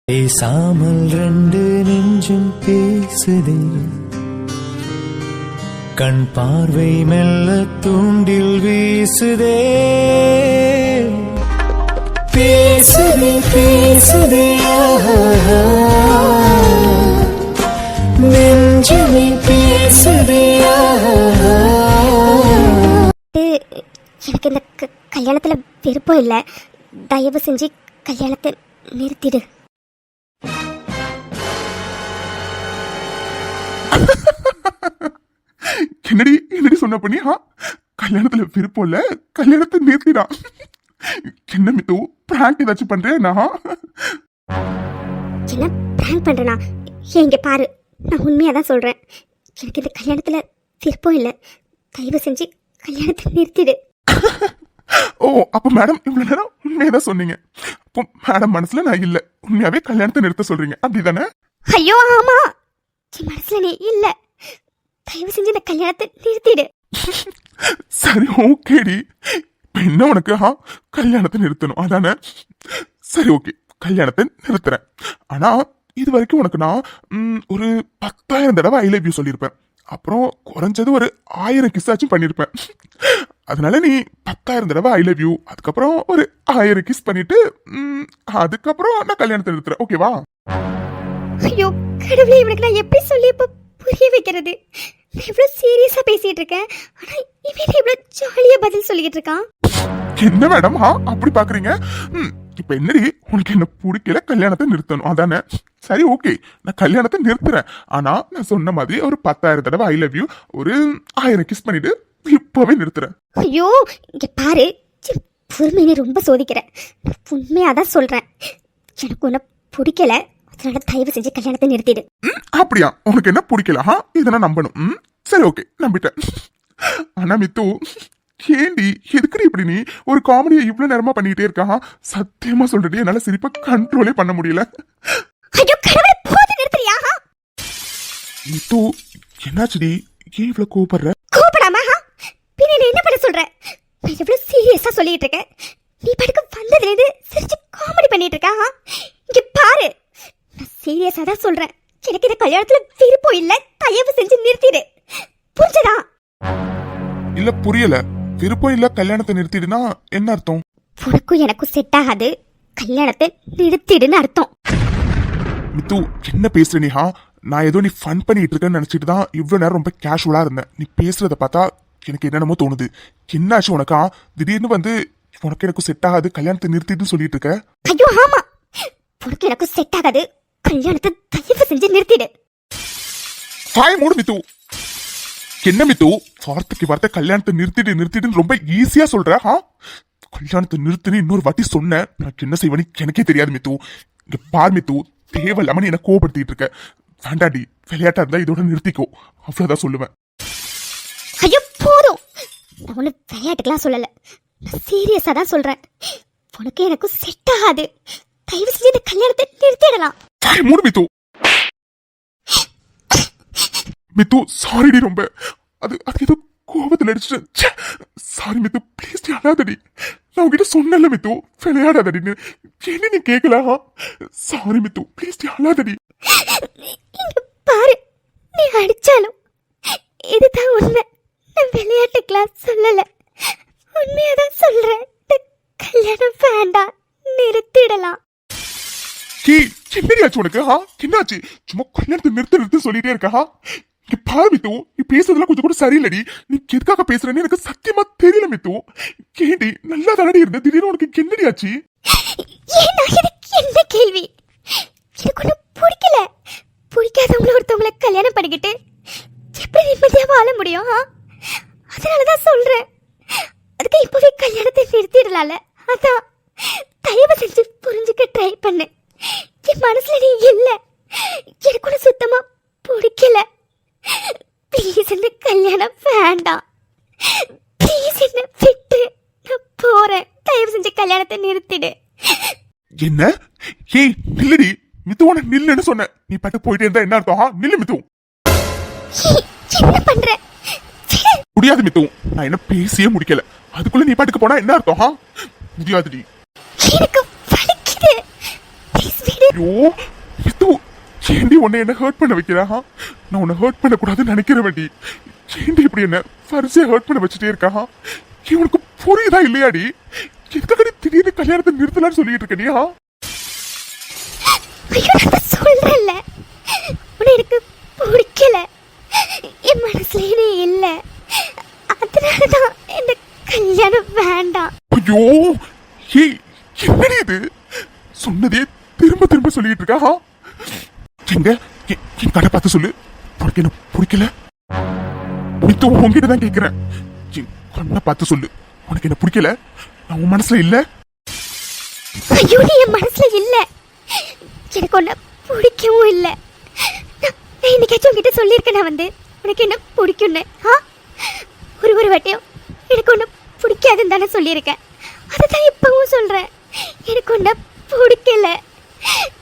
பேசாமல் ரெண்டு நெஞ்சும் பேசுதே, கண் பார்வை மெல்ல தூண்டில் வீசுதே. பேசுதே பேசுதே நெஞ்சுமே பேசுதே. எனக்கு இந்த கல்யாணத்துல விருப்பம் இல்லை. தயவு செஞ்சு கல்யாணத்தை நிறுத்திடு. என்னடி சொன்ன பண்ணி கல்யாணத்துல விருப்பம் இல்ல, கல்யாணத்தை நிறுத்திடா. என்ன மித்து பிராங்க் ஏதாச்சும் பண்றேன்? என்ன பிராங்க் பண்றேனா? இங்க பாரு, நான் உண்மையாதான் சொல்றேன். எனக்கு இந்த கல்யாணத்துல விருப்பம் இல்லை. தயவு செஞ்சு கல்யாணத்தை நிறுத்திடு. ஓ, அப்ப மேடம் இவ்வளவு நேரம் உண்மையதான் சொன்னீங்க. அப்போ மேடம் மனசுல நான் இல்ல, உண்மையாவே கல்யாணத்தை நிறுத்த சொல்றீங்க, அப்படிதானே? ஐயோ ஆமா, என் மனசுல நீ இல்ல. தயவு செஞ்சு இந்த கல்யாணத்தை நிறுத்திடு. சரி ஓகேடி, என்ன உனக்கு கல்யாணத்தை நிறுத்தணும் அதானே? சரி ஓகே, கல்யாணத்தை நிறுத்துறேன். ஆனா இது வரைக்கும் உனக்கு நான் ஒரு 10,000 தடவை ஐ லவ் யூ சொல்லியிருப்பேன். அப்புறம் குறைஞ்சது ஒரு 1000 கிஸ் ஆச்சும் பண்ணிருப்பேன். அதனால நீ 10,000 தடவை ஐ லவ் யூ, அதுக்கப்புறம் ஒரு 1000 கிஸ் பண்ணிட்டு அதுக்கப்புறம் நான் கல்யாணத்தை நிறுத்துறேன், ஓகேவா? ஐயோ கடவுளே, இவனுக்கு நான் எப்படி சொல்லி இப்ப புரிய வைக்கிறது? நான் இவ்வளவு சீரியஸா பேசிட்டு இருக்கேன், ஆனா இவன் இவ்வளவு ஜாலியா பதில் சொல்லிட்டு இருக்கான். என்ன மேடம் அப்படி பாக்குறீங்க? இப்ப என்னடி, உனக்கு என்ன பிடிக்கல, கல்யாணத்தை நிறுத்தணும் அதானே? சரி ஓகே, நான் கல்யாணத்தை நிறுத்துறேன். ஆனா நான் சொன்ன மாதிரி ஒரு 10,000 தடவை ஐ லவ் யூ, ஒரு 1000 கிஸ் பண்ணிட்டு இப்பவே நிறுத்துறேன். ஐயோ இங்க பாரு, பொறுமையை ரொம்ப சோதிக்கிற. உண்மையாதான் சொல்றேன், எனக்கு உன்னை பிடிக்கல. அதனால தயவு செஞ்சு கல்யாணத்தை நிறுத்திடு. அப்படியா? உனக்கு என்ன பிடிக்கல? இதை நான் நம்பணும். சரி ஓகே, நம்பிட்டேன். ஆனா மித்து, ஏண்டி எதுக்குடி இப்படி நீ ஒரு காமெடியை இவ்வளவு நேரமா பண்ணிட்டே இருக்கா? சத்தியமா சொல்றடி, என்னால சிரிப்பை கண்ட்ரோலே பண்ண முடியல. ஐயோ கடவுளே, போது நிறுத்துறியா? மித்து என்னாச்சுடி, ஏன் இவ்வளவு கோபப்படுற? கோபப்படாம பின்ன என்ன பண்ண சொல்ற? நான் எவ்வளவு சீரியஸா சொல்லிட்டு இருக்கேன், நீ படுக்க வந்ததுல இருந்து சிரிச்சு காமெடி பண்ணிட்டு இருக்கா? இங்க பாரு, நான் சீரியஸா தான் சொல்றேன். எனக்கு இந்த கல்யாணத்துல விருப்பம் இல்ல. தயவு செஞ்சு நிறுத்திடு, புரிஞ்சதா? இல்ல புரியல. விருப்பம் இல்ல, கல்யாணத்தை நிறுத்திடுனா என்ன அர்த்தம்? உனக்கும் எனக்கும் செட் ஆகாது, கல்யாணத்தை நிறுத்திடுன்னு அர்த்தம். மித்து என்ன பேசுற நீ? நான் ஏதோ நீ ஃபன் பண்ணிட்டு இருக்கேன்னு நினைச்சிட்டு தான் இவ்வளவு நேரம் ரொம்ப கேஷுவலா இருந்தேன். நீ பேசுறத பார்த்தா எனக்கு என்னென்னமோ தோணுது. என்னாச்சு உனக்கா? திடீர்னு வந்து உனக்கு எனக்கு செட் ஆகாது, கல்யாணத்தை நிறுத்திட்டு சொல்லிட்டு இருக்க. ஐயோ ஆமா, உனக்கு எனக்கு செட் ஆகாது, கல்யாணத்தை தயவு செஞ்சு நிறுத்திடு. ஹாய் மூடு மித்து. என்ன மித்து, வார்த்தைக்கு வார்த்தை கல்யாணத்தை நிறுத்திட்டு ரொம்ப ஈஸியா சொல்ற. கல்யாணத்தை நிறுத்தினு இன்னொரு வாட்டி சொன்ன எனக்கு என்ன செய்வேன்னு எனக்கே தெரியாது மித்து. இங்க பார் மித்து, தேவையில்லாம நீ என்ன கோபப்படுத்திட்டு இருக்க. வேண்டாடி, விளையாட்டா இருந்தா இதோட நிறுத்திக்கோ, அவ்வளவுதான் சொல்லுவேன். ஐயோ போதும், நான் ஒண்ணு விளையாட்டுக்கெல்லாம் சொல்லல, நான் சீரியஸா தான் சொல்றேன். உனக்கு எனக்கு செட் ஆகாது, தயவு செஞ்சு இந்த கல்யாணத்தை நிறுத்திடலாம். மூடு மித்து. மித்து சாரிடி, ரொம்ப அது ஏதோ கோபத்தில் அடிச்சுட்டு. சாரி மித்து, ப்ளீஸ் அழாதடி. நான் உங்ககிட்ட சொன்னல மித்து, விளையாடாதடின்னு. என்ன நீ கேட்கல? சாரி மித்து, ப்ளீஸ் அழாதடி. இங்க பாரு, நீ அடிச்சாலும் இதுதான் உண்மை. நான் விளையாட்டுக்கெல்லாம் சொல்லல, உண்மையாதான் சொல்றேன். கல்யாணம் வேண்டாம், நிறுத்திடலாம். என்னடியாச்சு உனக்கு? என்னாச்சு? சும்மா கல்யாணத்தை நிறுத்து சொல்லிட்டே இருக்கா? பாரு மித்து, நீ பேசுறதுலாம் கொஞ்சம் கூட சரியில்லடி. நீ எதுக்காக பேசுறேன்னு எனக்கு சத்தியமா தெரியல மித்து. கேண்டி நல்லா தானடி இருந்த, திடீர்னு உனக்கு என்னடியாச்சு? என்ன கேள்வி? எனக்கு ஒண்ணு பிடிக்கல. பிடிக்காதவங்கள ஒருத்தவங்களை கல்யாணம் பண்ணிக்கிட்டு எப்படி நிம்மதியா வாழ முடியும்? அதனாலதான் சொல்றேன், அதுக்கு இப்பவே கல்யாணத்தை நிறுத்திடலாம்ல. அதான் தயவு செஞ்சு புரிஞ்சுக்க ட்ரை பண்ணு. என் மனசுல நீ இல்ல, எனக்கு ஒண்ணு சுத்தமா பிடிக்கல. ப்ளீஸ் இந்த கல்யாணம் வேண்டாம், ப்ளீஸ் என்ன விட்டு, நான் போறேன். தயவு செஞ்சு கல்யாணத்தை நிறுத்திடு. என்ன? ஏய் நில்லுடி மித்து, உனக்கு நில்லுன்னு சொன்ன. நீ பாட்டு போயிட்டே இருந்தா என்ன அர்த்தம்? நில்லு மித்து. என்ன பண்ற? முடியாது மித்து, நான் என்ன பேசியே முடிக்கல, அதுக்குள்ள நீ பாட்டுக்கு போனா என்ன அர்த்தம்? முடியாதுடி. எனக்கு வலிக்குது, ப்ளீஸ் விடு. ஐயோ மித்து, ஏண்டி உன்னை என்ன ஹர்ட் பண்ண வைக்கிறா? நான் உன்னை ஹர்ட் பண்ண கூடாதுன்னு நினைக்கிறவன்டி. ஏண்டி இப்படி என்ன வரிசையா ஹர்ட் பண்ண வச்சுட்டே இருக்கா? இவனுக்கு புரியுதா இல்லையாடி? எதுக்காக திடீர்னு கல்யாணத்தை நிறுத்தலான்னு சொல்லிட்டு இருக்கடியா? ஐயோ நான் சொல்றேன்ல, உன்னை எனக்கு பிடிக்கல, என் மனசுல நீ இல்ல, அதனாலதான் இந்த கல்யாணம் வேண்டாம். ஐயோ ஏய், என்னடி இது? சொன்னதே திரும்ப திரும்ப சொல்லிட்டு இருக்கா? எங்க என் கடை பார்த்து சொல்லு, உனக்கு என்ன பிடிக்கல? மித்து உன்கிட்ட தான் கேட்கிறேன். என் கண்ணை பார்த்து சொல்லு, உனக்கு என்ன பிடிக்கல? நான் உன் மனசுல இல்ல. ஐயோ நீ என் மனசுல இல்ல, எனக்கு உன்னை பிடிக்கவும் இல்ல. நான் இன்னைக்காச்சும் உங்ககிட்ட சொல்லியிருக்கேன் நான் வந்து உனக்கு என்ன பிடிக்கும்னு. ஒரு வாட்டியும் எனக்கு ஒன்று பிடிக்காதுன்னு தானே சொல்லியிருக்கேன். அதுதான் இப்பவும் சொல்றேன், எனக்கு ஒன்று பிடிக்கல.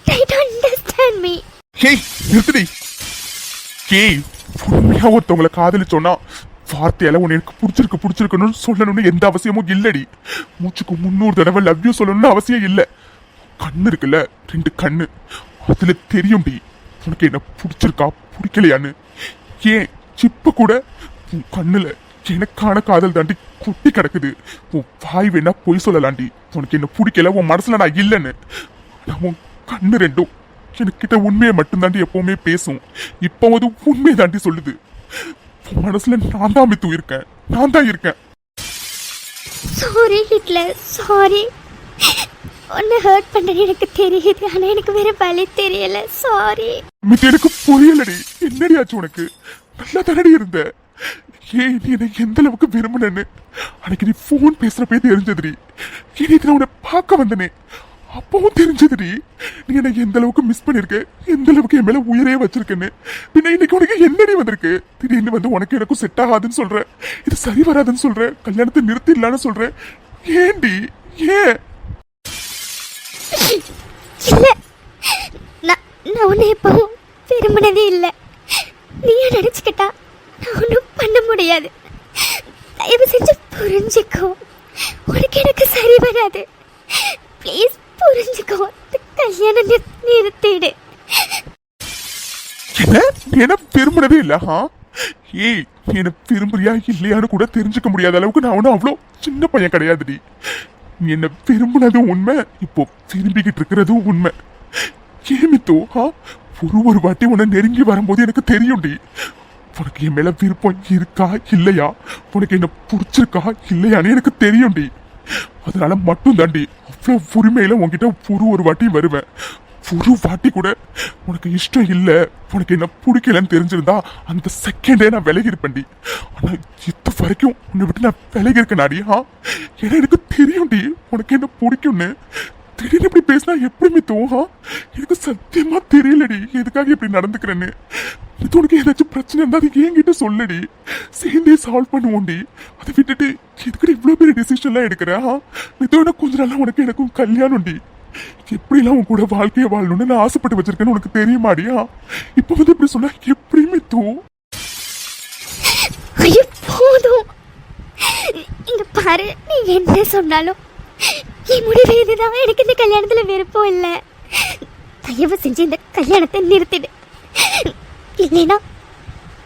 Try to understand me. Hey நிறுத்துடி. ஹேய், உண்மையா ஒருத்தவங்களை காதலிச்சோன்னா வார்த்தையால உன்னை எனக்கு பிடிச்சிருக்குன்னு சொல்லணும்னு எந்த அவசியமும் இல்லடி. மூச்சுக்கு 300 தடவை லவ் யூ சொல்லணும்னு அவசியம் இல்லை. கண்ணு இருக்குல்ல, 2 கண்ணு, அதுல தெரியும்டி உனக்கு என்ன பிடிச்சிருக்கா பிடிக்கலையான்னு. ஏன் இப்ப கூட உன் கண்ணுல எனக்கான காதல் தாண்டி கொட்டி கிடக்குது. உன் வாய் வேணா பொய் சொல்லலாண்டி, உனக்கு என்ன பிடிக்கல, உன் மனசுல நான் இல்லைன்னு. நான் உன் கண்ணு 2ம் எனக்கிட்ட உண்மையை மட்டும்தாண்டி எப்பவுமே பேசும். இப்போது உண்மையை தாண்டி சொல்லுது. உன் மனசுல நான் தான் மித்து இருக்கேன், நான் தான் இருக்கேன். Sorry Hitler, sorry. உன்னை ஹர்ட் பண்றது எனக்கு தெரியுது, ஆனா எனக்கு வேற வழி தெரியல. சாரி மித்து, எனக்கு புரியலடி. என்னடி ஆச்சு உனக்கு? நல்லா தானடி இருந்த. ஏன் நீ என்னை எந்த அளவுக்கு விரும்பினு அன்னைக்கு நீ போன் பேசுறப்பே தெரிஞ்சதுடி. இன்னைக்கு நான் உன்னை பார்க்க வந்தனே, அப்பவும் தெரிஞ்சதுடி நீ என்னை எந்த அளவுக்கு மிஸ் பண்ணிருக்க, எந்த அளவுக்கு என் மேல உயிரே வச்சிருக்கேன்னு. பின்ன இன்னைக்கு உனக்கு என்னடி வந்திருக்கு? திடீர்னு வந்து உனக்கு எனக்கும் செட் ஆகாதுன்னு சொல்ற, இது சரி வராதுன்னு சொல்ற, கல்யாணத்தை நிறுத்திடலான்னு சொல்ற. ஏண்டி ஏன்? இல்ல, நான் உன்னை எப்பவும் விரும்பினதே இல்ல. நீயே நினைச்சுக்கிட்டா நான் ஒன்றும் பண்ண முடியாது. தயவு செஞ்சு புரிஞ்சுக்கோ, உனக்கு எனக்கு சரி வராது. ப்ளீஸ் புரிஞ்சுக்கோ, கல்யாணம் நிறுத்திடு. என்ன விரும்பினதே இல்ல? ஏய், நீ என்ன விரும்புறியா இல்லையான்னு கூட தெரிஞ்சுக்க முடியாத அளவுக்கு நான் ஒன்னும் அவ்வளோ சின்ன பையன் கிடையாதுடி. நீ என்ன விரும்பினதும் உண்மை, இப்போ விரும்பிக்கிட்டு இருக்கிறதும் உண்மை. ஏமித்தோ ஒரு வாட்டி உன்னை நெருங்கி வரும்போது எனக்கு தெரியும்டி உனக்கு என் மேல விருப்பம் இருக்கா இல்லையா, உனக்கு என்ன பிடிச்சிருக்கா இல்லையான்னு எனக்கு தெரியும்டி. அதனால மட்டும் தாண்டி அவ்வளோ உரிமையில உன்கிட்ட ஒரு வாட்டி வருவேன். ஒரு வாட்டி கூட உனக்கு இஷ்டம் இல்லை, உனக்கு என்ன பிடிக்கலன்னு தெரிஞ்சிருந்தா அந்த செகண்டே நான் விலகி இருப்பேன்டி. ஆனா இது வரைக்கும் உன்னை விட்டு நான் விலகி இருக்கேனாடி. ஏன்னா எனக்கு தெரியும்டி உனக்கு என்ன பிடிக்கும்னு. திடீர்னு இப்படி பேசினா எப்படி மித்துவா? எனக்கு சத்தியமா தெரியலடி எதுக்காக இப்படி நடந்துக்கிறேன்னு. இது உனக்கு ஏதாச்சும் பிரச்சனை இருந்தா அது என்கிட்ட சொல்லடி, சேர்ந்தே சால்வ் பண்ணுவோண்டி. அதை விட்டுட்டு எதுக்கிட்ட இவ்வளவு பெரிய டிசிஷன்லாம் எடுக்கிற? மித்து, கொஞ்ச நாளா உனக்கு எனக்கும் கல்யாணம்டி. எப்படிலாம் உன் கூட வாழ்க்கையை வாழணும்னு நான் ஆசைப்பட்டு வச்சிருக்கேன்னு உனக்கு தெரியுமாடியா? இப்ப வந்து இப்படி சொன்னா எப்படி மித்து? ஐயோ போதும், இங்க பாரு, நீ என்ன சொன்னாலும் என் முடிவு இதுதான். எனக்கு இந்த கல்யாணத்துல விருப்பம் இல்ல. தயவு செஞ்சு இந்த கல்யாணத்தை நிறுத்திடு, இல்லைன்னா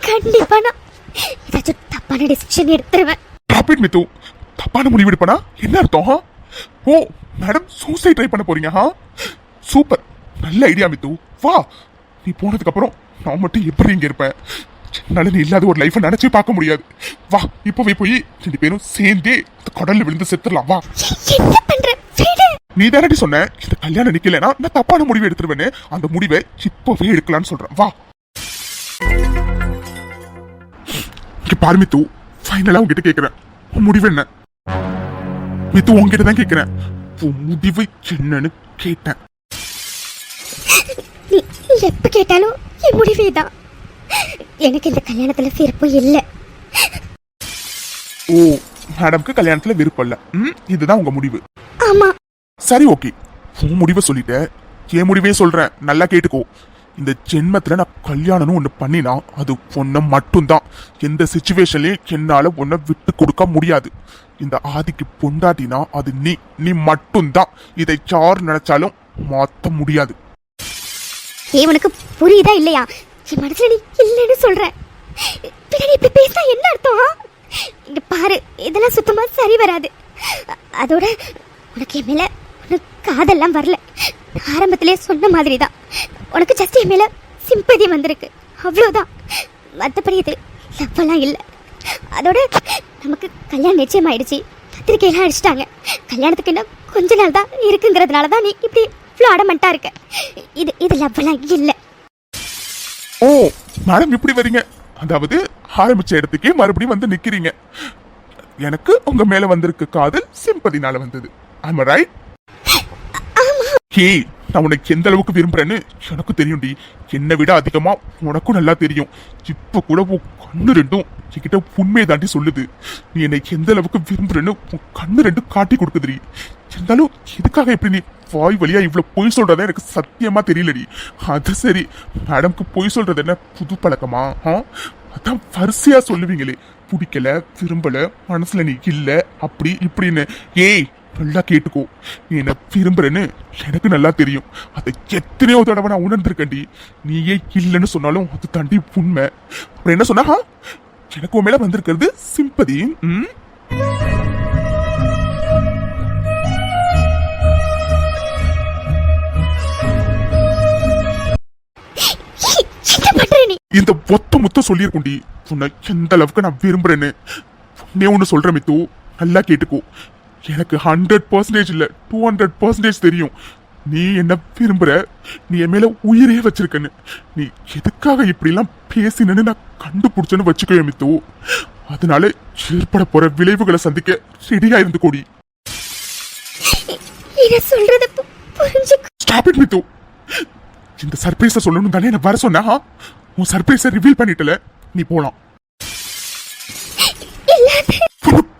கண்டிப்பா நான் ஏதாச்சும் தப்பான டிசிஷன் எடுத்துருவேன். மித்து, தப்பான முடிவு எடுப்பனா என்ன அர்த்தம்? ஓ மேடம், சூசைட் ட்ரை பண்ண போறீங்க? சூப்பர், நல்ல ஐடியா மித்து. வா, நீ போனதுக்கு அப்புறம் நான் மட்டும் எப்படி இங்க இருப்பேன்? என்னால நீ இல்லாத ஒரு லைஃப் நினைச்சு பார்க்க முடியாது. வா, இப்பவே போய் 2 பேரும் சேர்ந்தே கடல்ல விழுந்து செத்துடலாம். வா. என்ன பண்ற? நீ தானடி சொன்ன இந்த கல்யாணம் நிக்கலனா நான் தப்பான முடிவு எடுத்துருவேன்னு. அந்த முடிவை இப்பவே எடுக்கலான்னு சொல்றேன். வா. இங்க பாரு மித்து, ஃபைனலா உங்ககிட்ட கேக்குறேன், உன் முடிவு என்ன? மித்து, உங்ககிட்ட தான் கேக்குறேன், உன் முடிவு என்னன்னு கேட்டேன். நீ எப்ப கேட்டாலும் என் முடிவே தான். எனக்கு இந்த கல்யாணத்துல விருப்பம் இல்ல. ஓ, மேடம்க்கு கல்யாணத்துல விருப்பம் இல்ல. இதுதான் உங்க முடிவு? ஆமா. சரி, ஓகே, உன் முடிவை சொல்லிட்ட, என் முடிவே சொல்றேன், நல்லா கேட்டுக்கோ. இந்த ஜென்மத்துல நான் கல்யாணம்னு ஒண்ணு பண்ணினா அது ஒன்ன மட்டும்தான். எந்த சிச்சுவேஷன்லயும் என்னால ஒன்ன விட்டு கொடுக்க முடியாது. இந்த ஆதிக்கு பொண்டாட்டினா அது நீ மட்டும்தான். இதை யார் நினைச்சாலும் மாத்த முடியாது. ஏய் உனக்கு புரியுதா இல்லையா? என் மனசுல நீ இல்லைன்னு சொல்ற. பின்னாடி இப்படி பேசினா என்ன அர்த்தம்? இங்க பாரு, இதெல்லாம் சுத்தமா சரி வராது. அதோட உனக்கு என் மேல உனக்கு காதெல்லாம் வரல. ஆரம்பத்திலே சொன்ன மாதிரி தான். உனக்கு ஜஸ்ட் என் மேல சிம்பதி வந்திருக்கு, அவ்வளோதான். மற்றபடி இது லவ்வெல்லாம் இல்லை. அதோட நமக்கு கல்யாணம் நிச்சயம் ஆயிடுச்சு. பத்திரிக்கையெல்லாம் அடிச்சிட்டாங்க. கல்யாணத்துக்கு இன்னும் கொஞ்ச நாள் தான் இருக்குங்கிறதுனால தான் நீ இப்படி இவ்வளோ அடமெண்ட்டாக இருக்க. இது லவ்வெல்லாம் இல்லை. ஓ மேடம் இப்படி வரீங்க, அதாவது ஆரம்பிச்ச இடத்துக்கே மறுபடியும் வந்து நிக்கிறீங்க. எனக்கு உங்க மேல வந்திருக்க காதல் சிம்பதினால வந்தது. I'm right? ஹே, நான் உனக்கு எந்த அளவுக்கு விரும்புறேன்னு எனக்கு தெரியும்டி. என்னை விட அதிகமா உனக்கும் நல்லா தெரியும். இப்ப கூட உன் கண்ணு ரெண்டும் என்கிட்ட உண்மையை தாண்டி சொல்லுது. நீ என்னை எந்த அளவுக்கு விரும்புறேன்னு உன் கண்ணு ரெண்டும் காட்டி கொடுக்குதுடி. இருந்தாலும் எதுக்காக இப்படி நீ வாய் வழியா இவ்வளவு பொய் சொல்றதா எனக்கு சத்தியமா தெரியலடி. அது சரி, மேடம்க்கு பொய் சொல்றது என்ன புது பழக்கமா? அதான் வரிசையா சொல்லுவீங்களே, பிடிக்கல, விரும்பல, மனசுல நீ இல்ல, அப்படி இப்படின்னு. ஏய் நல்லா கேட்டுக்கோ, நீ என்ன விரும்புறேன்னு எனக்கு நல்லா தெரியும். அதை எத்தனையோ தடவை நான் உணர்ந்திருக்கேன்டி. நீயே இல்லைன்னு சொன்னாலும் அது தாண்டி உண்மை. அப்புறம் என்ன சொன்னா, எனக்கு உன் மேல வந்திருக்கிறது சிம்பதி. இந்த ஒத்த முத்தம் சொல்லியிருக்குண்டி உன்னை எந்த அளவுக்கு நான் விரும்புறேன்னு. உன்னே ஒன்று சொல்றேன் மித்து, நல்லா கேட்டுக்கோ. எனக்கு 100% இல்ல 200% தெரியும் நீ என்ன விரும்புற, நீ என் மேல உயிரே வச்சிருக்கன்னு. நீ எதுக்காக இப்படி எல்லாம் பேசினு நான் கண்டுபிடிச்சேன்னு வச்சுக்கோ மித்து. அதனால ஏற்பட போற விளைவுகளை சந்திக்க ரெடியா இருந்து கூடி. Stop it Mithu. இந்த சர்ப்ரைஸ சொல்லணும் தானே என்ன வர சொன்னா? உன் சர்ப்ரைஸ ரிவீல் பண்ணிட்டல, நீ போலாம்.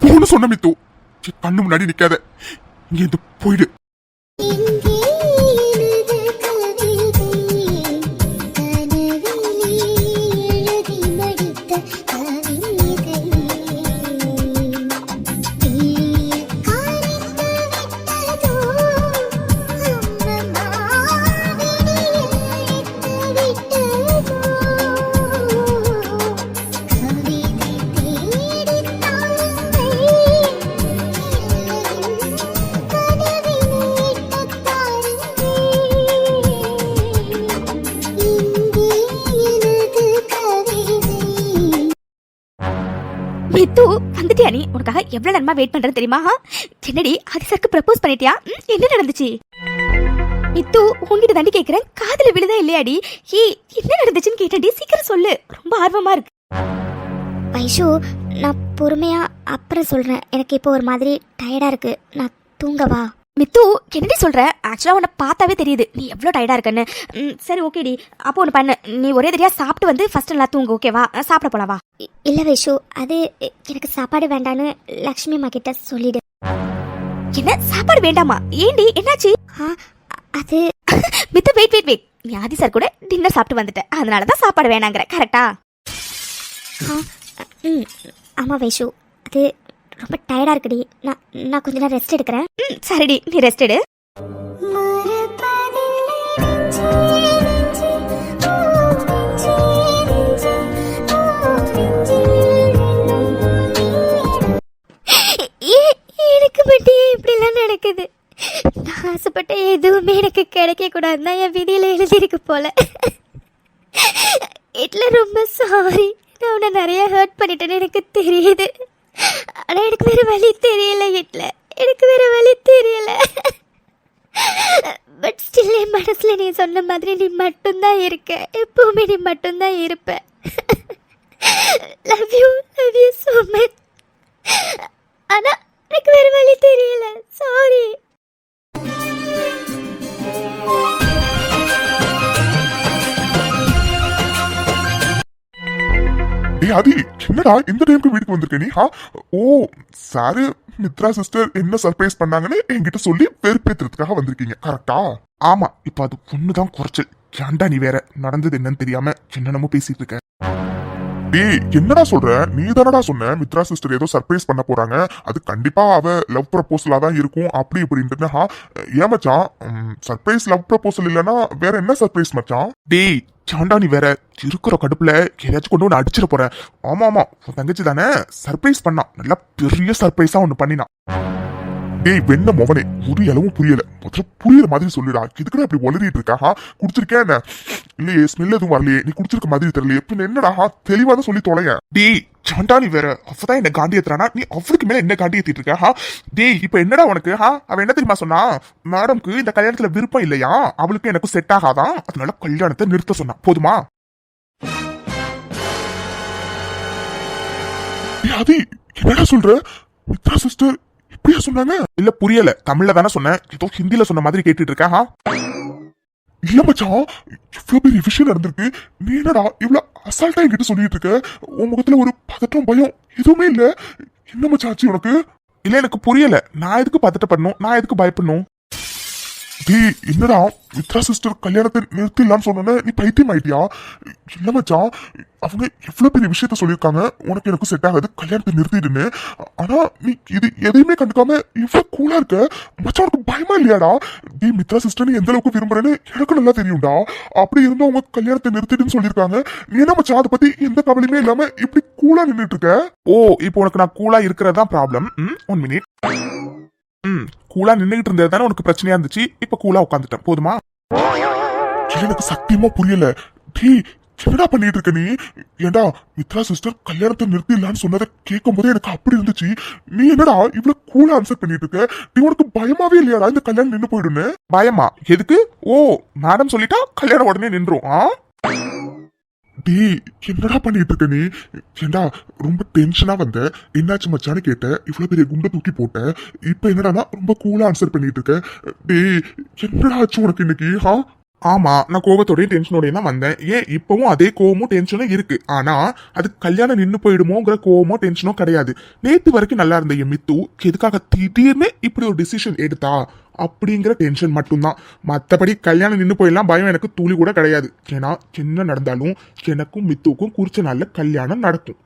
போன்னு சொன்ன மித்து. கண்ணு முன்னாடி நிக்காத, இங்க இருந்து போயிடு. மித்து வந்துட்டியா? நீ உனக்காக எவ்வளவு நேரமா வெயிட் பண்றேன்னு தெரியுமா? என்னடி ஆதி சாருக்கு ப்ரப்போஸ் பண்ணிட்டியா? என்ன நடந்துச்சு? மித்து உங்ககிட்ட தாண்டி கேக்குறேன், காதுல விழுதா இல்லையாடி? என்ன நடந்துச்சுன்னு கேட்டடி, சீக்கிரம் சொல்லு, ரொம்ப ஆர்வமா இருக்கு. வைஷு, நான் பொறுமையா அப்புறம் சொல்றேன். எனக்கு இப்போ ஒரு மாதிரி டயர்டா இருக்கு, நான் தூங்கவா? மித்து என்னடி சொல்ற? ஆக்சுவலா உன்னை பார்த்தாவே தெரியுது நீ எவ்வளோ டயர்டா இருக்கன்னு. சரி ஓகேடி, அப்போ ஒன்று பண்ணு, நீ ஒரே தெரியா சாப்பிட்டு வந்து ஃபர்ஸ்ட் எல்லாம் தூங்க, ஓகேவா? சாப்பிட போலவா? இல்லை வைஷு, அது எனக்கு சாப்பாடு வேண்டான்னு லக்ஷ்மி அம்மா கிட்ட சொல்லிடு. என்ன சாப்பாடு வேண்டாமா? ஏண்டி, என்னாச்சு? அது மித்து வெயிட் வெயிட் வெயிட், நீ ஆதி சார் கூட டின்னர் சாப்பிட்டு வந்துட்ட, அதனால தான் சாப்பாடு வேணாங்கிற, கரெக்டா? ஆமாம் வைஷு, அது ரொம்ப டயர்டா இருக்குடி. நான் கொஞ்ச நேரம் ரெஸ்ட் எடுக்கிறேன். சரிடி, நீ ரெஸ்ட் எடு. எனக்கு மட்டும் இப்படிலாம் நடக்குது. நான் ஆசைப்பட்ட எதுவுமே எனக்கு கிடைக்க கூடாதுன்னா என் விதியில எழுதிருக்கு போல. இட்ல ரொம்ப சாரி, நான் உன்னை நிறைய ஹர்ட் பண்ணிட்டேன்னு எனக்கு தெரியுது. ஆனா எனக்கு வேற வழி தெரியல. இட்ல எனக்கு வேற வழி தெரியல. பட் ஸ்டில் என் மனசுல நீ சொன்ன மாதிரி நீ மட்டும்தான் இருக்க, எப்பவுமே நீ மட்டும்தான் இருப்ப. Love you so much. ஆனா எனக்கு வேற வழி தெரியல, சாரி. ஆதி, என்னடா இந்த டைமுக்கு வீட்டுக்கு வந்திருக்க நீ? ஓ சாரு, மித்ரா சிஸ்டர் என்ன சர்ப்ரைஸ் பண்ணாங்கன்னு என்கிட்ட சொல்லி வெறுப்பேத்துறதுக்காக வந்திருக்கீங்க, கரெக்டா? ஆமா, இப்ப அது ஒண்ணுதான் குறைச்சல். ஏன்டா நீ வேற நடந்தது என்னன்னு தெரியாம என்னென்னமோ பேசிட்டு இருக்க. டேய் என்னடா சொல்ற? நீ தானடா சொன்ன மித்ரா சிஸ்டர் ஏதோ சர்ப்ரைஸ் பண்ண போறாங்க, அது கண்டிப்பா அவ லவ் ப்ரப்போசலா தான் இருக்கும் அப்படி இப்படின்ட்டு. ஏன் மச்சான், சர்ப்ரைஸ் லவ் ப்ரப்போசல் இல்லனா வேற என்ன சர்ப்ரைஸ் மச்சான்? டேய் சாண்டா, நீ வேற இருக்கிற கடுப்புல ஏதாச்சும் கொண்டு ஒன்று அடிச்சிட போற. ஆமா ஆமா, உன் தங்கச்சி தானே சர்ப்ரைஸ் பண்ணா, நல்லா பெரிய சர்ப்ரைஸா ஒண்ணு பண்ணினா. டேய் வெண்ண மோவனே, ஒரு அளவும் புரியல. முதல்ல புரியுற மாதிரி சொல்லுடா. எதுக்குடா இப்படி ஒளறிட்டு இருக்கா? குடிச்சிருக்கேன் என்ன? இல்லையே, ஸ்மெல் எதுவும் வரலையே. நீ குடிச்சிருக்க மாதிரி தெரியலையே. பின்ன என்னடா? தெளிவா தான் சொல்லி தொலைய. டேய் சாண்டா, நீ வேற அப்பதான் என்ன காண்டி ஏத்துறானா, நீ அவளுக்கு மேல என்ன காண்டி ஏத்திட்டு இருக்க? டேய் இப்ப என்னடா உனக்கு? அவ என்ன தெரியுமா சொன்னா? மேடம்க்கு இந்த கல்யாணத்துல விருப்பம் இல்லையா, அவளுக்கு எனக்கு செட் ஆகாதான், அதனால கல்யாணத்தை நிறுத்த சொன்னா. போதுமா? அது என்னடா சொல்ற? மித்ரா சிஸ்டர் இப்படியா சொன்னாங்க? இல்ல புரியல, தமிழ்ல தானே சொன்னேன், ஏதோ ஹிந்தில சொன்ன மாதிரி கேட்டுட்டு இருக்கா. இல்ல மச்சான், இவ்வளவு பெரிய விஷயம் நடந்திருக்கு, நீ என்னடா இவ்வளவு அசால்ட்டா என்கிட்ட சொல்லிட்டு இருக்க? உன் முகத்துல ஒரு பதட்டம் பயம் எதுவுமே இல்ல. என்ன மச்சான் ஆச்சு உனக்கு? இல்ல எனக்கு புரியல, நான் எதுக்கு பதட்டப்படணும், நான் எதுக்கு பயப்படணும்? டேய் என்னடா மித்ரா சிஸ்டர் கல்யாணத்தை நிறுத்திடலான்னு சொன்ன, நீ பைத்தியம் ஆயிட்டியா? இல்ல மச்சான், அவங்க எவ்வளவு பெரிய விஷயத்த சொல்லியிருக்காங்க, உனக்கு எனக்கு செட் ஆகாது, கல்யாணத்தை நிறுத்திடுன்னு. ஆனா நீ இது எதையுமே கண்டுக்காம இவ்வளவு கூலா இருக்க மச்சான், உனக்கு பயமா இல்லையாடா? டேய் மித்ரா சிஸ்டர் நீ எந்த அளவுக்கு விரும்புறேன்னு எனக்கு நல்லா தெரியும்டா. அப்படி இருந்தும் அவங்க கல்யாணத்தை நிறுத்திடுன்னு சொல்லியிருக்காங்க. நீ என்ன மச்சான் அதை பத்தி எந்த கவலையுமே இல்லாம இப்படி கூலா நின்றுட்டு இருக்க? ஓ இப்போ உனக்கு நான் கூலா இருக்கிறதா ப்ராப்ளம்? 1 மினிட். கூலா நின்னுகிட்டு இருந்தது தானே உனக்கு பிரச்சனையா இருந்துச்சு, இப்ப கூலா உட்காந்துட்டேன். போதுமா? எனக்கு சத்தியமா புரியல. டேய் என்னடா பண்ணிட்டு இருக்க நீ? ஏண்டா மித்ரா சிஸ்டர் கல்யாணத்தை நிறுத்திடலான்னு சொன்னதை கேட்கும் போதே எனக்கு அப்படி இருந்துச்சு. நீ என்னடா இவ்வளவு கூலா ஆன்சர் பண்ணிட்டு இருக்க? நீ உனக்கு பயமாவே இல்லையாடா இந்த கல்யாணம் நின்னு போயிடுன்னு? பயமா எதுக்கு? ஓ மேடம் சொல்லிட்டா கல்யாணம் உடனே நின்றும். டேய் என்னடா பண்ணிட்டு இருக்க நீ? ஏண்டா ரொம்ப டென்ஷனா வந்த, என்னாச்சு மச்சான்னு கேட்ட, இவ்வளவு பெரிய குண்டை தூக்கி போட்ட, இப்ப என்னடானா ரொம்ப கூலா ஆன்சர் பண்ணிட்டு இருக்க. டேய் என்னடா ஆச்சு உனக்கு இன்னைக்கு? ஆமா நான் கோபத்தோடய டென்ஷனோடய தான் வந்தேன். ஏன் இப்பவும் அதே கோவமும் டென்ஷனும் இருக்கு. ஆனா அது கல்யாணம் நின்னு போயிடுமோங்கிற கோவமோ டென்ஷனோ கிடையாது. நேத்து வரைக்கும் நல்லா இருந்த என் மித்து எதுக்காக திடீர்னு இப்படி ஒரு டிசிஷன் எடுத்தா அப்படிங்கிற டென்ஷன் மட்டும்தான். மற்றபடி கல்யாணம் நின்று போயிடலாம் பயம் எனக்கு துளி கூட கிடையாது. ஏன்னா என்ன நடந்தாலும் எனக்கும் மித்துவுக்கும் குறிச்ச நாள்ல கல்யாணம் நடக்கும்.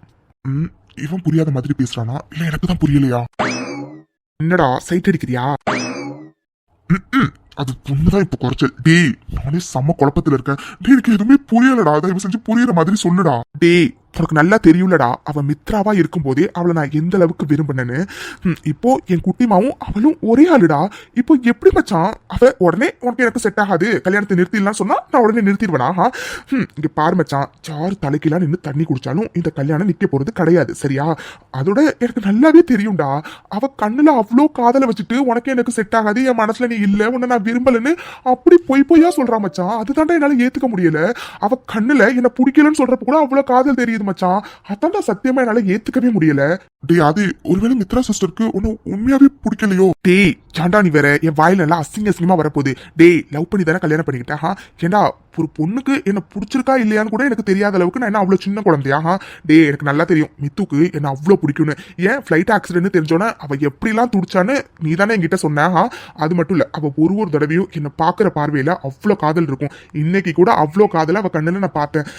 இவன் புரியாத மாதிரி பேசுறானா இல்ல எனக்கு தான் புரியலையா? என்னடா சைட் அடிக்கிறியா? அது பொண்ணுதான் இப்ப குறைச்சல். டேய் நானே செம்ம குழப்பத்துல இருக்கேன். டேய் எனக்கு எதுவுமே புரியலடா, தயவு செஞ்சு புரியுற மாதிரி சொல்லுடா. டேய் உனக்கு நல்லா தெரியும்லடா, அவ மித்ராவா இருக்கும் போதே அவளை நான் எந்த அளவுக்கு விரும்பினேன்னு. இப்போ என் குட்டிமாவும் அவளும் ஒரே ஆளுடா. இப்போ எப்படி மச்சான் அவ உடனே உனக்கு எனக்கு செட் ஆகாது கல்யாணத்தை நிறுத்திடலாம் சொன்னா நான் உடனே நிறுத்திடுவேனா? இங்க பாரு மச்சான், யாரு தலைக்கெல்லாம் நின்று தண்ணி குடிச்சாலும் இந்த கல்யாணம் நிக்க போறது கிடையாது, சரியா? அதோட எனக்கு நல்லாவே தெரியும்டா, அவ கண்ணுல அவ்வளோ காதலை வச்சுட்டு உனக்கு எனக்கு செட் ஆகாது, என் மனசுல நீ இல்ல, உன்னை நான் விரும்பலன்னு அப்படி பொய்யா சொல்றா மச்சான். அதுதான்டா என்னால ஏத்துக்க முடியல. அவ கண்ணுல என்ன பிடிக்கலன்னு சொல்றப்ப கூட அவ்வளவு காதல் தெரியுது மச்சான். அதான்டா சத்தியமா என்னால ஏத்துக்கவே முடியல. டேய் அது ஒருவேளை மித்ரா சிஸ்டருக்கு உன்னை உண்மையாவே பிடிக்கலையோ? டேய் சாண்டா நீ வேற, என் வாயில எல்லாம் அசிங்கமா வரப்போகுது. டேய் லவ் பண்ணி தானே கல்யாணம் பண்ணிக்கிட்டேன். ஏண்டா ஒரு பொண்ணுக்கு என்ன பிடிச்சிருக்கா இல்லையான்னு கூட எனக்கு தெரியாத அளவுக்கு நான் என்ன அவ்வளவு சின்ன குழந்தையா? டேய் எனக்கு நல்லா தெரியும் மித்துக்கு என்ன அவ்வளவு பிடிக்கும்னு. ஏன் ஃபிளைட் ஆக்சிடென்ட் தெரிஞ்சோன்னா அவ எப்படிலாம் துடிச்சான்னு நீ தானே என்கிட்ட சொன்ன. அது மட்டும் இல்ல, அவ ஒரு தடவையும் என்ன பாக்குற பார்வையில அவ்வளவு காதல் இருக்கும். இன்னைக்கு கூட அவ்வளவு காதல அவ கண்ணுல நான் பார்த்தேன்.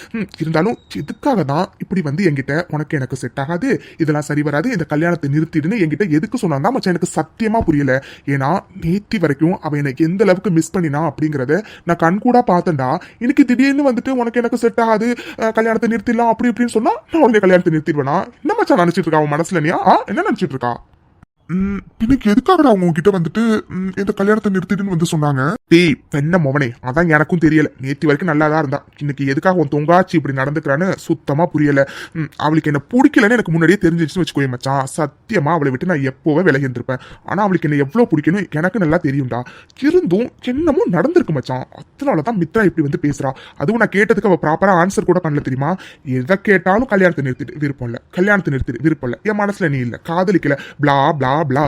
இருந்தாலும் எதுக்காக தான் இப்படி வந்து என்கிட்ட உனக்கு எனக்கு செட் ஆகாது, இதெல்லாம் சரி வராது, இந்த கல்யாணத்தை நிறுத்திடுன்னு என்கிட்ட எதுக்கு சொன்னா மச்சான் எனக்கு சத்தியமா புரியல. ஏன்னா நேத்தி வரைக்கும் அவ எனக்கு எந்த அளவுக்கு மிஸ் பண்ணினா அப்படிங்கறத நான் கண் கூட பார்த்தேன்டா. இன்னைக்கு திடீர்னு வந்துட்டு உனக்கு எனக்கு செட் ஆகாது கல்யாணத்தை நிறுத்திடலாம் அப்படி இப்படின்னு சொன்னா நான் உடனே கல்யாணத்தை நிறுத்திடுவேனா? என்ன மச்சான் நினைச்சிட்டு இருக்கா அவன் மனசுல? நீ என்ன நினைச்சிட்டு இருக்கா? இன்னைக்கு எதுக்காகடா அவங்க உங்ககிட்ட வந்துட்டு இந்த கல்யாணத்தை நிறுத்திடுன்னு வந்து சொன்னாங்க? டேய் பெண்ண மோவனே, அதான் எனக்கும் தெரியல. நேத்தி வரைக்கும் நல்லா தான் இருந்தா, இன்னைக்கு எதுக்காக உன் தொங்காச்சி இப்படி நடந்துக்கிறான்னு சுத்தமா புரியல. அவளுக்கு என்ன பிடிக்கலன்னு எனக்கு முன்னாடியே தெரிஞ்சிச்சுன்னு வச்சுக்கோயே மச்சான், சத்தியமா அவளை விட்டு நான் எப்போவே விலகி இருந்திருப்பேன். ஆனா அவளுக்கு என்ன எவ்வளவு பிடிக்கணும் எனக்கு நல்லா தெரியும்டா. இருந்தும் என்னமும் நடந்திருக்கு மச்சான். அதனாலதான் மித்ரா இப்படி வந்து பேசுறா. அதுவும் நான் கேட்டதுக்கு அவ ப்ராப்பரா ஆன்சர் கூட பண்ணல தெரியுமா? எதை கேட்டாலும் கல்யாணத்தை நிறுத்திட்டு விருப்பம் இல்ல, கல்யாணத்தை நிறுத்திட்டு விருப்பம் இல்ல, என் மனசுல நீ இல்ல, காதலிக்கல, பிளா பிளா பிளா.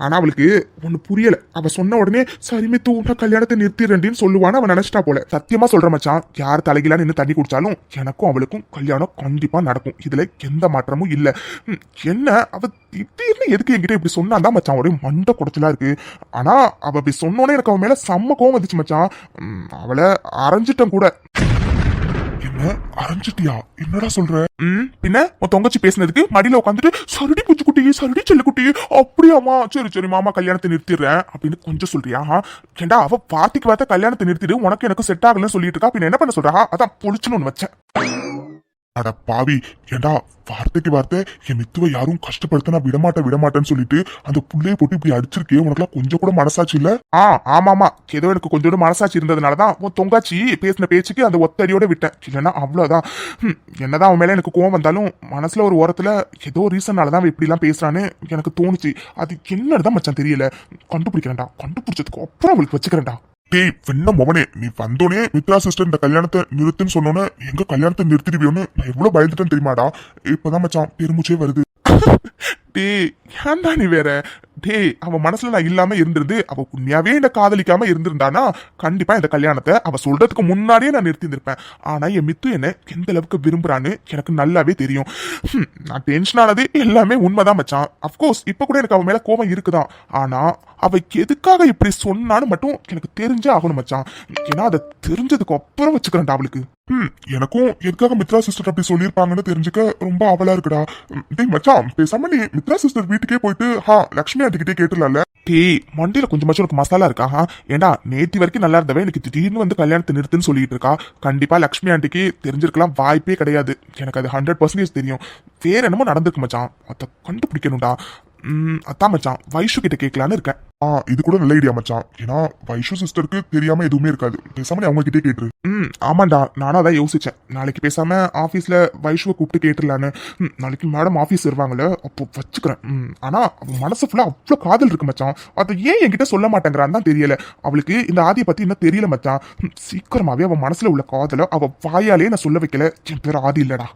ஆனா அவளுக்கு ஒண்ணு புரியல. அவ சொன்ன உடனே சரிமே தூண கல்யாணத்தை நிறுத்திடுன்னு சொல்லுவான்னு அவன் நினைச்சிட்டா போல. சத்தியமா சொல்ற மச்சான், யார் தலைகளாம் நின்று தண்ணி குடிச்சாலும் எனக்கும் அவளுக்கும் கல்யாணம் கண்டிப்பா நடக்கும். இதுல எந்த மாற்றமும் இல்ல. என்ன அவ திடீர்னு எதுக்கு என்கிட்ட இப்படி சொன்னாதான் மச்சான் ஒரே மண்டை குடைச்சலா இருக்கு. ஆனா அவ இப்படி சொன்னோன்னே எனக்கு அவன் மேல செம்ம கோவம் வந்துச்சு மச்சான். அவளை அரைஞ்சிட்டம் கூட. என்ன அரைஞ்சிட்டியா? என்னடா சொல்ற? பின்ன உன் தொங்கச்சி பேசினதுக்கு மடியில உட்காந்துட்டு சருடி பூச்சிக்குட்டி சருடி செல்லுக்குட்டி அப்படியாமா, சரி சரி மாமா கல்யாணத்தை நிறுத்திடுறேன் அப்படின்னு கொஞ்சம் சொல்றியா? ஏண்டா அவ வார்த்தைக்கு வார்த்தை கல்யாணத்தை நிறுத்திடு, உனக்கு எனக்கு செட் ஆகலன்னு சொல்லிட்டு இருக்கா, பின்ன என்ன பண்ண சொல்றா? அதான் பொழிச்சுன்னு ஒண்ணு வச்சேன். அட பாவி, ஏண்டா வார்த்தைக்கு வார்த்தை என் மித்துவை யாரும் கஷ்டப்படுத்த நான் விடமாட்டேன்னு சொல்லிட்டு அந்த புள்ளைய போட்டு இப்படி அடிச்சிருக்கே, உனக்குலாம் கொஞ்சம் கூட மனசாட்சி இல்ல? ஆமாமா, ஏதோ எனக்கு கொஞ்சோட மனசாட்சி இருந்ததுனாலதான் உன் தொங்காச்சி பேசின பேச்சுக்கு அந்த ஒத்தடியோட விட்டேன். இல்லைன்னா அவ்வளவுதான். என்னதான் அவன் மேல எனக்கு கோவம் வந்தாலும் மனசுல ஒரு ஓரத்துல ஏதோ ரீசன்னாலதான் இப்படி எல்லாம் பேசுறான்னு எனக்கு தோணுச்சு. அது என்னதான் மச்சான் தெரியல. கண்டுபிடிக்கிறேன்டா, கண்டுபிடிச்சதுக்கு அப்புறம் அவளுக்கு வச்சுக்கிறேன்டா. டேய் வெண்ண மொவனே, நீ வந்தோனே மித்ரா சிஸ்டர் இந்த கல்யாணத்தை நிறுத்துன்னு சொன்னோன்னே எங்க கல்யாணத்தை நிறுத்திடுவியோன்னு நான் எவ்வளவு பயந்துட்டேன்னு தெரியுமாடா? இப்பதான் மச்சான் பெருமுச்சே வருது. டேய் ஏன்டா நீ வேற? டேய் அவன் மனசுல நான் இல்லாம இருந்திருந்து அவ உண்மையாவே என்ன காதலிக்காம இருந்திருந்தானா கண்டிப்பா இந்த கல்யாணத்தை அவ சொல்றதுக்கு முன்னாடியே நான் நிறுத்திருப்பேன். ஆனா என் மித்து என்ன எந்த அளவுக்கு விரும்புறான்னு எனக்கு நல்லாவே தெரியும். நான் டென்ஷன் ஆனது எல்லாமே உண்மைதான் மச்சான். அப்கோர்ஸ் இப்ப கூட எனக்கு அவன் மேல கோபம் இருக்குதான். ஆனா அவ எதுக்காக இப்படி சொன்னான்னு மட்டும் எனக்கு தெரிஞ்சே ஆகணும் மச்சான். ஏன்னா அதை தெரிஞ்சதுக்கு அப்புறம் வச்சுக்கிறேன்டா அவளுக்கு. எனக்கும் எதுக்காக மித்ரா சிஸ்டர் அப்படி சொல்லியிருப்பாங்கன்னு தெரிஞ்சுக்க ரொம்ப அவலா இருக்குடா. டேய் மச்சான், பேசாம நீ மித்ரா சிஸ்டர் வீட்டுக்கே போயிட்டு லக்ஷ்மி ஆண்டிகிட்டே கேட்டுலாம்ல. டேய் மண்டியில கொஞ்சமாச்சும் உனக்கு மசாலா இருக்கா? ஏண்டா நேத்தி வரைக்கும் நல்லா இருந்தவன் எனக்கு திடீர்னு வந்து கல்யாணத்தை நிறுத்துன்னு சொல்லிட்டு இருக்கா. கண்டிப்பா லக்ஷ்மி ஆண்டிக்கு தெரிஞ்சிருக்கலாம் வாய்ப்பே கிடையாது. எனக்கு அது 100% தெரியும். வேற என்னமோ நடந்திருக்கு மச்சான், அதை கண்டுபிடிக்கணும்டா. அதான் மச்சான் வைஷு கிட்ட கேட்கலான்னு இருக்கேன். இது கூட நல்ல ஐடியா மச்சான். ஏன்னா வைஷு சிஸ்டருக்கு தெரியாம எதுவுமே இருக்காது. பேசாம நீ அவங்க கிட்டே கேட்டுரு. ஆமாண்டா, நானும் அதான் யோசிச்சேன். நாளைக்கு பேசாம ஆபீஸ்ல வைஷுவை கூப்பிட்டு கேட்டுலான்னு. நாளைக்கு மேடம் ஆபீஸ் வருவாங்களே, அப்போ வச்சுக்கிறேன். ஆனா அவன் மனசு ஃபுல்லா அவ்வளவு காதல் இருக்கு மச்சான். அதை ஏன் என்கிட்ட சொல்ல மாட்டேங்கிறான்னு தான் தெரியல. அவளுக்கு இந்த ஆதியை பத்தி இன்னும் தெரியல மச்சான். சீக்கிரமாவே அவன் மனசுல உள்ள காதல அவ வாயாலே நான் சொல்ல வைக்கல. என் பேர் ஆதி இல்லடா.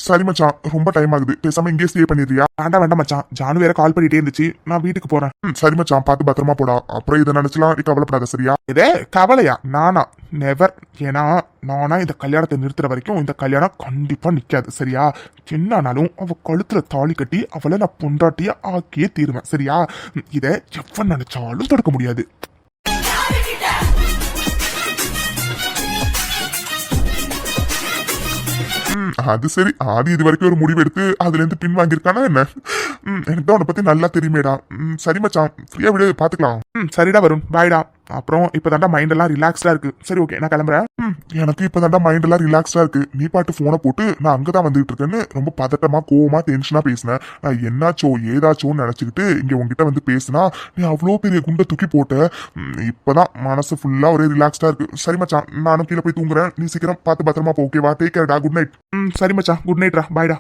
சரி மச்சான், ரொம்ப டைம் ஆகுது. பேசாம இங்கே ஸ்டே பண்ணிடுறியா? வேண்டாம் மச்சான், ஜானு வேற கால் பண்ணிட்டே இருந்துச்சு. நான் வீட்டுக்கு போறேன். சரி மச்சான், பார்த்து பத்திரமா போடா. அப்புறம் இதை நினைச்சலாம் நீ கவலைப்படாத, சரியா? இதே கவலையா? நானா? நெவர். ஏன்னா நானா இந்த கல்யாணத்தை நிறுத்துற வரைக்கும் இந்த கல்யாணம் கண்டிப்பா நிக்காது, சரியா? என்னானாலும் அவ கழுத்துல தாலி கட்டி அவளை நான் பொண்டாட்டிய ஆக்கியே தீருவேன், சரியா? இதை எவன் நினைச்சாலும் தடுக்க முடியாது. அது சரி, ஆதி இது வரைக்கும் ஒரு முடிவு எடுத்து அதுல இருந்து பின் வாங்கியிருக்கானா என்ன? எனக்கு தான் உன்னை பத்தி நல்லா தெரியுமேடா. சரி மச்சான், ஃப்ரீயா விடு, பாத்துக்கலாம். சரிடா வருண், பாய்டா. அப்புறம் இப்பதான்டா மைண்ட் எல்லாம் ரிலாக்ஸ்டா இருக்கு. சரி ஓகே, நான் கிளம்புறேன். எனக்கு இப்பதான்டா மைண்ட் எல்லாம் ரிலாக்ஸ்டா இருக்கு. நீ பாட்டு போனை போட்டு நான் அங்கதான் வந்துட்டு இருக்கேன்னு ரொம்ப பதட்டமா கோவமா டென்ஷனா பேசினேன். நான் என்னாச்சோ ஏதாச்சோன்னு நினைச்சுக்கிட்டு இங்க உங்ககிட்ட வந்து பேசினா நீ அவ்வளோ பெரிய குண்டை தூக்கி போட்ட. இப்பதான் மனசு ஃபுல்லா ஒரே ரிலாக்ஸ்டா இருக்கு. சரி மச்சான், நானும் கீழே போய் தூங்குறேன். நீ சீக்கிரம் பார்த்து பத்திரமா போ, ஓகேவா? டேக் கேர்டா, குட் நைட். சரி மச்சான், குட் நைட்ரா, பாய்டா.